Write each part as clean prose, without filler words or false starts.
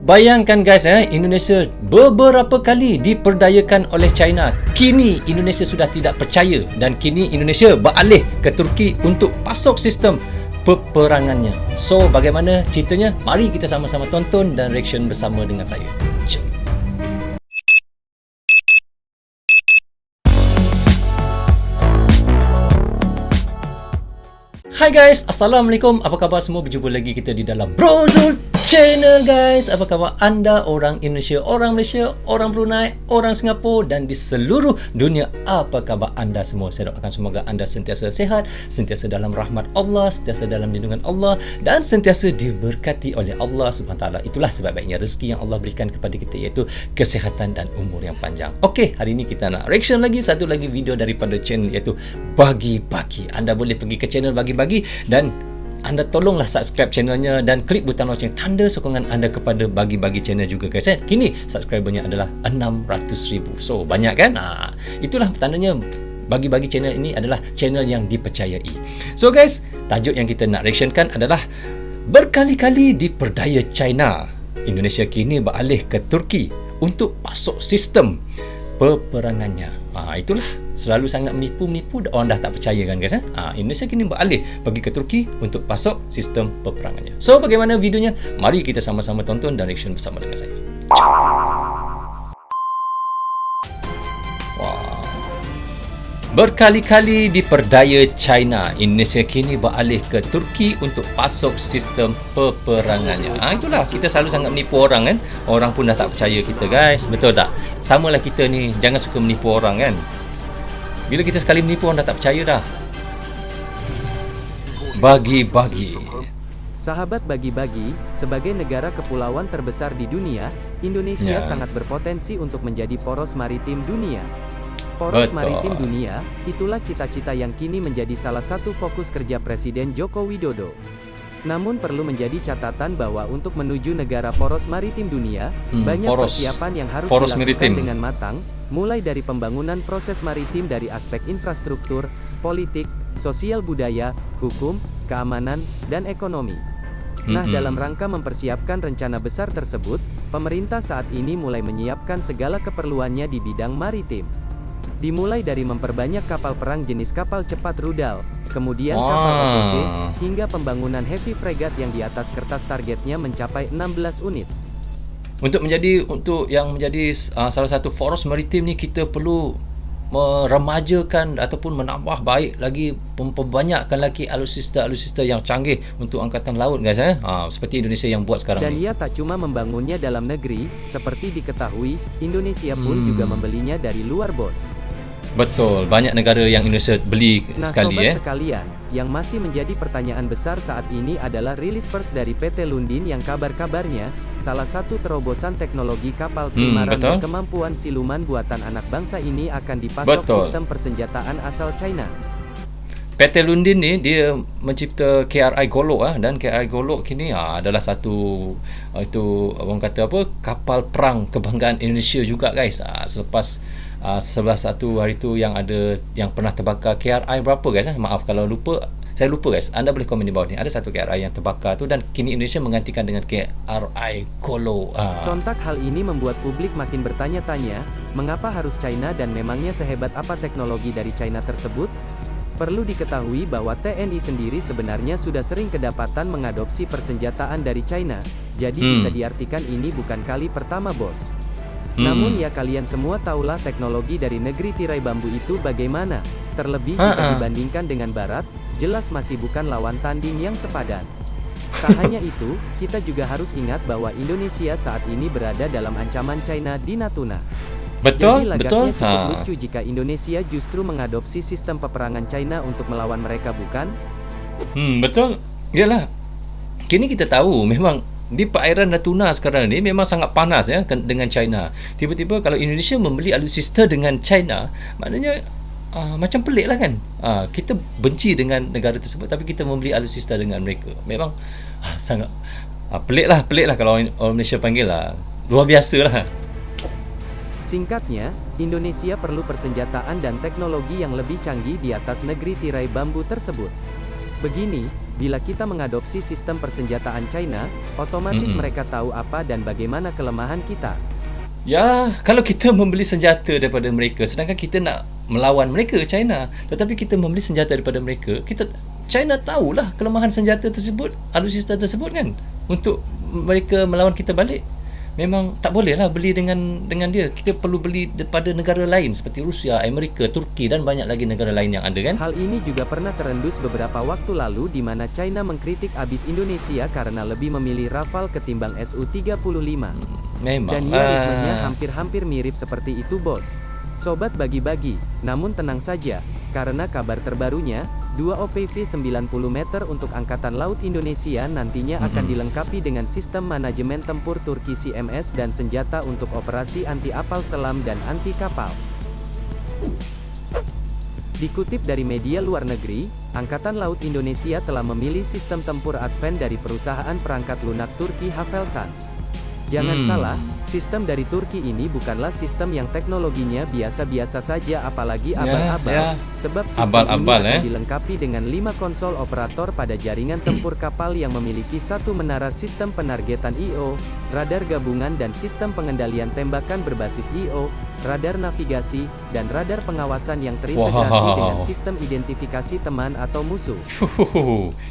Bayangkan guys, Indonesia beberapa kali diperdayakan oleh China. Kini Indonesia sudah tidak percaya dan kini Indonesia beralih ke Turki untuk pasok sistem peperangannya. So, bagaimana ceritanya? Mari kita sama-sama tonton dan reaction bersama dengan saya. Jom. Hai guys, Assalamualaikum. Apa khabar semua? Berjumpa lagi kita di dalam Brozul Channel guys. Apa khabar anda orang Indonesia, orang Malaysia, orang Brunei, orang Singapura dan di seluruh dunia? Apa khabar anda semua? Saya doakan semoga anda sentiasa sehat, sentiasa dalam rahmat Allah, sentiasa dalam lindungan Allah dan sentiasa diberkati oleh Allah SWT. Itulah sebaik-baiknya rezeki yang Allah berikan kepada kita, iaitu kesihatan dan umur yang panjang. Okey, hari ini kita nak reaction lagi satu lagi video daripada channel, iaitu Bagi-Bagi. Anda boleh pergi ke channel Bagi-Bagi dan anda tolonglah subscribe channelnya dan klik butang lonceng, tanda sokongan anda kepada Bagi-Bagi channel juga guys. Kini subscribernya adalah 600,000. So banyak kan? Itulah tandanya Bagi-Bagi channel ini adalah channel yang dipercayai. So guys, tajuk yang kita nak reactionkan adalah berkali-kali diperdaya China, Indonesia kini beralih ke Turki untuk pasok sistem peperangannya. Itulah selalu sangat menipu, orang dah tak percaya kan guys. Indonesia kini beralih pergi ke Turki untuk pasok sistem peperangannya. So bagaimana videonya? Mari kita sama-sama tonton dan reaction bersama dengan saya. Berkali-kali diperdaya China, Indonesia kini beralih ke Turki untuk pasok sistem peperangannya. Itulah, kita selalu sangat menipu orang kan. Orang pun dah tak percaya kita guys. Betul tak? Samalah kita ni, jangan suka menipu orang kan. Bila kita sekali menipu, orang dah tak percaya dah. Bagi-Bagi. Sahabat Bagi-Bagi, sebagai negara kepulauan terbesar di dunia, Indonesia sangat berpotensi untuk menjadi poros maritim dunia. Poros maritim dunia, itulah cita-cita yang kini menjadi salah satu fokus kerja Presiden Joko Widodo. Namun perlu menjadi catatan bahwa untuk menuju negara poros maritim dunia, banyak persiapan yang harus dilakukan dengan matang, mulai dari pembangunan proses maritim dari aspek infrastruktur, politik, sosial budaya, hukum, keamanan, dan ekonomi. Nah, dalam rangka mempersiapkan rencana besar tersebut, pemerintah saat ini mulai menyiapkan segala keperluannya di bidang maritim. Dimulai dari memperbanyak kapal perang jenis kapal cepat rudal, kemudian kapal OPV, hingga pembangunan heavy frigate yang di atas kertas targetnya mencapai 16 unit. Untuk yang menjadi salah satu poros maritim ni, kita perlu meremajakan ataupun menambah baik lagi, memperbanyakkan lagi alutsista yang canggih untuk angkatan laut guys. Seperti Indonesia yang buat sekarang. Dan ia tak cuma membangunnya dalam negeri, seperti diketahui, Indonesia pun juga membelinya dari luar bos. Betul, banyak negara yang Indonesia beli sekali. Sobat sekalian, yang masih menjadi pertanyaan besar saat ini adalah rilis pers dari PT Lundin yang kabar-kabarnya salah satu terobosan teknologi kapal primaran berkemampuan siluman buatan anak bangsa ini akan dipasok sistem persenjataan asal China. PT Lundin ni dia mencipta KRI Golok dan KRI Golok kini adalah satu itu orang kata apa, kapal perang kebanggaan Indonesia juga guys. Selepas 11 hari tu yang pernah terbakar KRI berapa guys? Maaf kalau lupa, saya lupa guys. Anda boleh komen di bawah ni. Ada satu KRI yang terbakar tu dan kini Indonesia menggantikan dengan KRI Golok. Sontak hal ini membuat publik makin bertanya-tanya, mengapa harus China dan memangnya sehebat apa teknologi dari China tersebut? Perlu diketahui bahwa TNI sendiri sebenarnya sudah sering kedapatan mengadopsi persenjataan dari China, jadi bisa diartikan ini bukan kali pertama bos. Namun ya kalian semua tahulah teknologi dari negeri tirai bambu itu bagaimana, terlebih jika dibandingkan dengan Barat, jelas masih bukan lawan tanding yang sepadan. Tak hanya itu, kita juga harus ingat bahwa Indonesia saat ini berada dalam ancaman China di Natuna. Betul, jadi lagaknya cukup lucu jika Indonesia justru mengadopsi sistem peperangan China untuk melawan mereka, bukan? Betul, iyalah. Kini kita tahu memang di perairan Natuna sekarang ni memang sangat panas dengan China. Tiba-tiba kalau Indonesia membeli alutsista dengan China, maknanya macam pelik lah kan. Kita benci dengan negara tersebut tapi kita membeli alutsista dengan mereka. Memang sangat pelik lah kalau orang Malaysia panggil lah. Luar biasa lah. Singkatnya, Indonesia perlu persenjataan dan teknologi yang lebih canggih di atas negeri tirai bambu tersebut. Begini, Bila kita mengadopsi sistem persenjataan China, otomatis mereka tahu apa dan bagaimana kelemahan kita. Ya, kalau kita membeli senjata daripada mereka, sedangkan kita nak melawan mereka, China, tetapi kita membeli senjata daripada mereka, China tahulah kelemahan senjata tersebut, alutsista tersebut kan, untuk mereka melawan kita balik. Memang tak boleh lah beli dengan dia. Kita perlu beli daripada negara lain seperti Rusia, Amerika, Turki dan banyak lagi negara lain yang ada kan. Hal ini juga pernah terendus beberapa waktu lalu di mana China mengkritik abis Indonesia karena lebih memilih Rafale ketimbang Su-35. Memang. Dan ya, ritmenya hampir-hampir mirip seperti itu, bos. Sobat bagi-bagi, namun tenang saja, karena kabar terbarunya, 2 OPV 90 meter untuk Angkatan Laut Indonesia nantinya akan dilengkapi dengan sistem manajemen tempur Turki CMS dan senjata untuk operasi anti-apal selam dan anti-kapal. Dikutip dari media luar negeri, Angkatan Laut Indonesia telah memilih sistem tempur Advent dari perusahaan perangkat lunak Turki Havelsan. Jangan salah, sistem dari Turki ini bukanlah sistem yang teknologinya biasa-biasa saja apalagi abal-abal, sebab sistem ini akan dilengkapi dengan 5 konsol operator pada jaringan tempur kapal yang memiliki 1 menara sistem penargetan IO, radar gabungan dan sistem pengendalian tembakan berbasis IO, radar navigasi, dan radar pengawasan yang terintegrasi dengan sistem identifikasi teman atau musuh.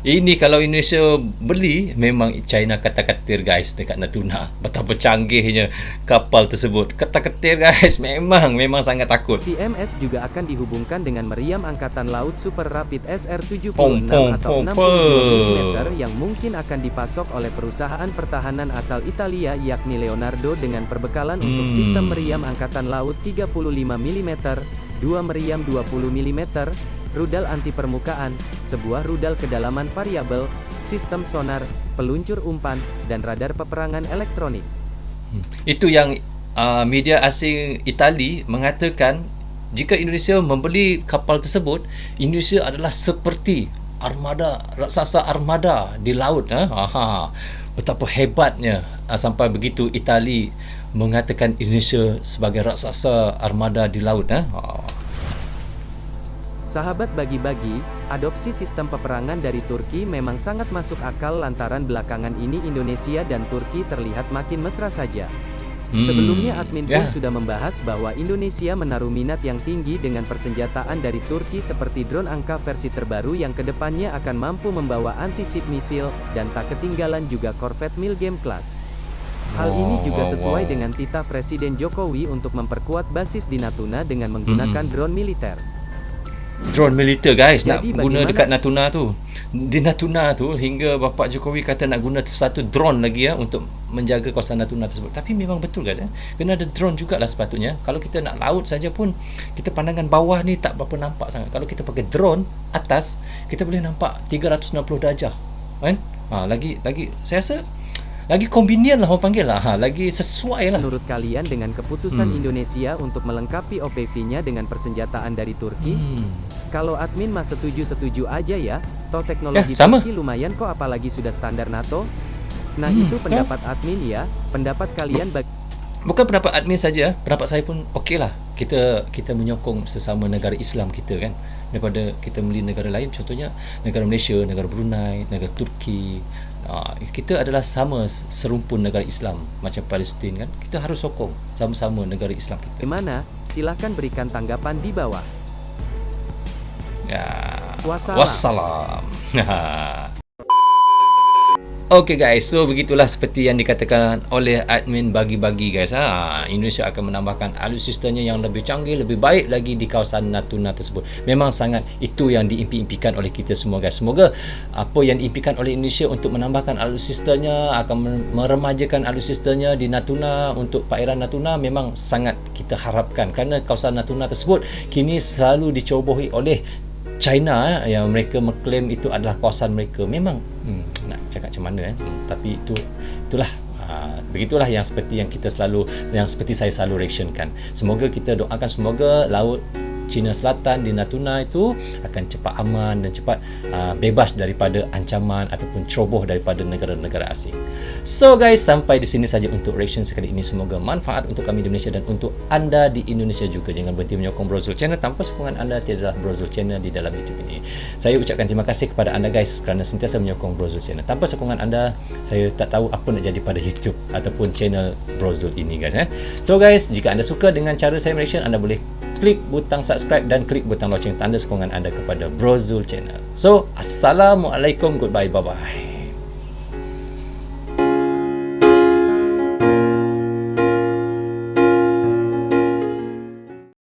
Ini kalau Indonesia beli, memang China kata-katir guys dekat Natuna. Betapa canggihnya kapal tersebut. Kata-katir guys, memang sangat takut. CMS juga akan dihubungkan dengan meriam Angkatan Laut Super Rapid SR-76 atau 62 mm yang mungkin akan dipasok oleh perusahaan pertahanan asal Italia yakni Leonardo dengan perbekalan untuk sistem meriam Angkatan Laut 35 mm, 2 meriam 20 mm, rudal anti permukaan, sebuah rudal kedalaman variabel, sistem sonar, peluncur umpan, dan radar peperangan elektronik. Itu yang media asing Itali mengatakan jika Indonesia membeli kapal tersebut, Indonesia adalah seperti raksasa armada di laut. Betapa hebatnya sampai begitu Itali mengatakan Indonesia sebagai raksasa armada di laut. Sahabat bagi-bagi, adopsi sistem peperangan dari Turki memang sangat masuk akal lantaran belakangan ini Indonesia dan Turki terlihat makin mesra saja. Sebelumnya admin pun sudah membahas bahwa Indonesia menaruh minat yang tinggi dengan persenjataan dari Turki seperti drone angka versi terbaru yang kedepannya akan mampu membawa anti-ship misil, dan tak ketinggalan juga korvet Milgem class. Hal ini juga sesuai dengan titah Presiden Jokowi untuk memperkuat basis di Natuna dengan menggunakan drone militer. Drone militer guys. Jadi nak guna dekat Natuna tu. Di Natuna tu hingga Bapak Jokowi kata nak guna satu drone lagi untuk menjaga kawasan Natuna tersebut. Tapi memang betul guys, kena ada drone jugalah sepatutnya. Kalau kita nak laut saja pun, kita pandangan bawah ni tak berapa nampak sangat. Kalau kita pakai drone atas, kita boleh nampak 360 darjah kan. Lagi saya rasa lagi convenient lah orang panggil lah, lagi sesuai lah. Menurut kalian dengan keputusan Indonesia untuk melengkapi OPV-nya dengan persenjataan dari Turki? Kalau admin mah setuju-setuju aja ya, toh teknologi Turki lumayan kok, apalagi sudah standar NATO. Nah itu pendapat admin ya, pendapat kalian bukan pendapat admin saja, pendapat saya pun okey lah. Kita menyokong sesama negara Islam kita kan, daripada kita beli negara lain, contohnya negara Malaysia, negara Brunei, negara Turki. Kita adalah sama serumpun negara Islam macam Palestin kan. Kita harus sokong sama-sama negara Islam kita. Gimana? Silahkan berikan tanggapan di bawah. Wassalam. Okey guys, so begitulah seperti yang dikatakan oleh admin bagi-bagi guys. Indonesia akan menambahkan alutsistanya yang lebih canggih, lebih baik lagi di kawasan Natuna tersebut. Memang sangat itu yang diimpi-impikan oleh kita semua guys. Semoga apa yang diimpikan oleh Indonesia untuk menambahkan alutsistanya, akan meremajakan alutsistanya di Natuna untuk perairan Natuna, memang sangat kita harapkan, kerana kawasan Natuna tersebut kini selalu dicobohi oleh China yang mereka mengklaim itu adalah kawasan mereka. Memang nak cakap macam mana tapi itulah begitulah yang seperti yang kita selalu, yang seperti saya selalu reactionkan. Semoga kita doakan semoga laut China Selatan, di Natuna itu akan cepat aman dan cepat bebas daripada ancaman ataupun ceroboh daripada negara-negara asing. So guys, sampai di sini saja untuk reaction sekali ini. Semoga manfaat untuk kami di Malaysia dan untuk anda di Indonesia juga. Jangan berhenti menyokong Brozul Channel. Tanpa sokongan anda tiadalah Brozul Channel di dalam YouTube ini. Saya ucapkan terima kasih kepada anda guys kerana sentiasa menyokong Brozul Channel. Tanpa sokongan anda, saya tak tahu apa nak jadi pada YouTube ataupun channel Brozul ini guys. So guys, jika anda suka dengan cara saya reaction, anda boleh klik butang subscribe dan klik butang loceng tanda sokongan anda kepada Brozul Channel. So, Assalamualaikum, goodbye, bye-bye.